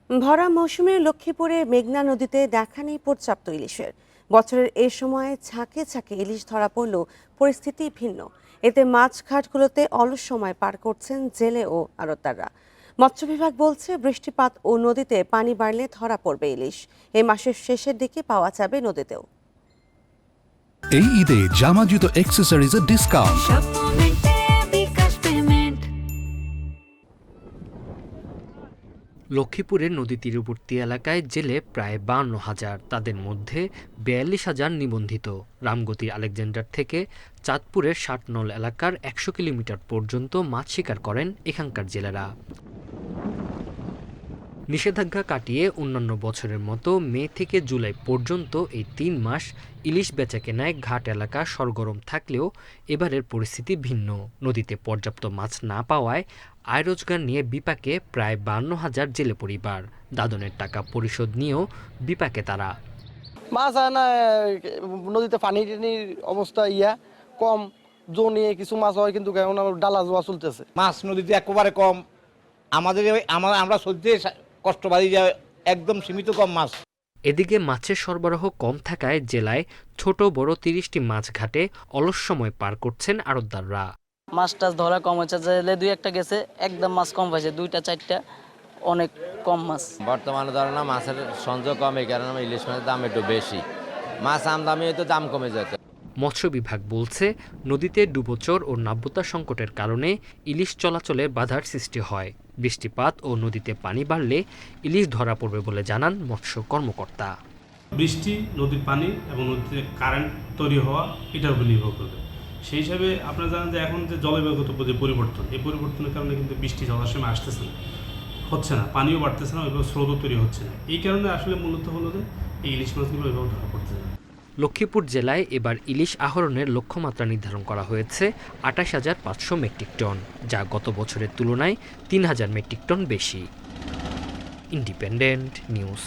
ভরা মৌসুমে লক্ষ্মীপুরে মেঘনা নদীতে দেখা নেই পর্যাপ্ত ইলিশের। বছরের এই সময়ে ছাঁকে ছাঁকে ইলিশ ধরা পড়লেও পরিস্থিতি ভিন্ন। এতে মাছঘাটগুলোতে অলস সময় পার করছেন জেলে ও আড়তদাররা। মৎস্য বিভাগ বলছে, বৃষ্টিপাত ও নদীতে পানি বাড়লে ধরা পড়বে ইলিশ। এই মাসের শেষের দিকে পাওয়া যাবে নদীতেও। এই ঈদে জামা জুতো অ্যাক্সেসরিজের ডিসকাউন্ট। লক্ষ্মীপুরের নদী তীরবর্তী এলাকায় জেলে প্রায় 52,000, তাদের মধ্যে 42,000 নিবন্ধিত। রামগতির আলেকজান্ডার থেকে চাঁদপুরের 60 নল এলাকার 100 কিলোমিটার পর্যন্ত মাছ শিকার করেন এখানকার জেলেরা। নিষেধাজ্ঞা কাটিয়ে অন্যান্য বছরের মতো মে থেকে জুলাই পর্যন্ত এই 3 মাস ইলিশ বেচাকেনায় ঘাট এলাকা সরগরম থাকলেও এবারের পরিস্থিতি ভিন্ন। নদীতে পর্যাপ্ত মাছ না পাওয়ায় আয় রোজগার নিয়ে বিপাকে প্রায় 52,000 জেলে পরিবার। দাদনের টাকা পরিশোধ নিয়েও বিপাকে তারা। মাছ আনা নদীতে পানির অবস্থা কম, নিয়ে কিছু মাছ হয়, কিন্তু এখন ডালা জোয়া চলতেছে। মাছ নদীতে একেবারে কম, আমরা সত্যি কষ্ট বাড়ি যায়, একদম সীমিত কম মাছ। এদিকে মাছের সরবরাহ কম থাকায় জেলায় ছোট বড় 30টি মাছ ঘাটে অলস সময় পার করছেন আড়তদাররা। মাছ টাছ ধরা কম হচ্ছে, জেলে 2-1টা গেছে, একদম মাছ কম পাইছে, 2-4টা অনেক কম মাছ। বর্তমানে ধরো না মাছের সংযোগ কম, এই কারণে ইলিশ মাছের দাম একটু বেশি, মাছ আমদামি তো দাম কমে যেত। মৎস্য বিভাগ বলছে, নদীতে ডুবোচর ও নাব্যতা সংকটের কারণে ইলিশ চলাচলে বাধার সৃষ্টি হয়। বৃষ্টিপাত ও নদীতে পানি বাড়লে ইলিশ ধরা পড়বে বলে জানান মৎস্য কর্মকর্তা। বৃষ্টি, নদীর পানি এবং নদীতে কারেন্ট তৈরি হওয়া, এটার উপর নির্ভর করবে। সেই হিসাবে আপনারা জানেন যে এখন যে জলবায়ুগত যে পরিবর্তন, এই পরিবর্তনের কারণে কিন্তু বৃষ্টি যথাসময়ে আসতেছে না, হচ্ছে না, পানিও বাড়তেছে না, ওইভাবে স্রোতও তৈরি হচ্ছে না। এই কারণে আসলে মূলত হলো যে এই ইলিশ মাছগুলো ওইভাবে ধরা পড়তেছে না। লক্ষ্মীপুর জেলায় এবার ইলিশ আহরণের লক্ষ্যমাত্রা নির্ধারণ করা হয়েছে 28,500 মেট্রিক টন, যা গত বছরের তুলনায় 3,000 মেট্রিক টন বেশি। Independent news.